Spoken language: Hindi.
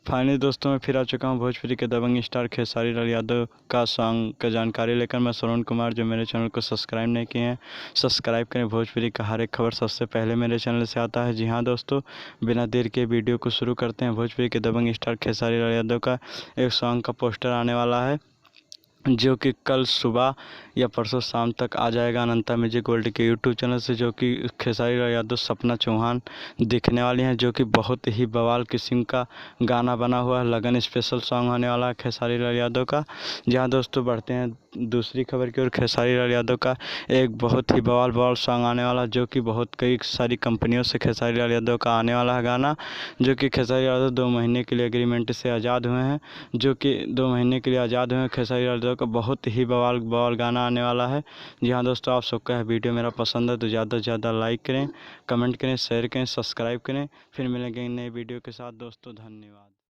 फाइनली दोस्तों मैं फिर आ चुका हूँ भोजपुरी के दबंग स्टार खेसारी लाल यादव का सॉन्ग का जानकारी लेकर। मैं श्रवण कुमार, जो मेरे चैनल को सब्सक्राइब नहीं किए हैं सब्सक्राइब करें। भोजपुरी का हर एक खबर सबसे पहले मेरे चैनल से आता है। जी हाँ दोस्तों, बिना देर के वीडियो को शुरू करते हैं। भोजपुरी के दबंग स्टार खेसारी लाल यादव का एक सॉन्ग का पोस्टर आने वाला है, जो कि कल सुबह या परसों शाम तक आ जाएगा अनंता म्यूजिक वर्ल्ड के यूट्यूब चैनल से, जो कि खेसारी लाल यादव सपना चौहान दिखने वाली हैं, जो कि बहुत ही बवाल किस्म का गाना बना हुआ है। लगन स्पेशल सॉन्ग होने वाला है खेसारी लाल यादव का। जहां दोस्तों बढ़ते हैं दूसरी खबर की ओर। खेसारी लाल यादव का एक बहुत ही बवाल सॉन्ग आने वाला है, जो कि कई सारी कंपनियों से खेसारी लाल यादव का आने वाला है गाना, जो कि खेसारी लाल यादव 2 महीने के लिए एग्रीमेंट से आज़ाद हुए हैं, जो कि 2 महीने के लिए आज़ाद हुए हैं। खेसारी लाल यादव का बहुत ही बवाल गाना आने वाला है। जी हाँ दोस्तों, आप सबका है वीडियो मेरा पसंद है तो ज़्यादा से ज़्यादा लाइक करें, कमेंट करें, शेयर करें, सब्सक्राइब करें। फिर मिलेंगे नए वीडियो के साथ दोस्तों। धन्यवाद।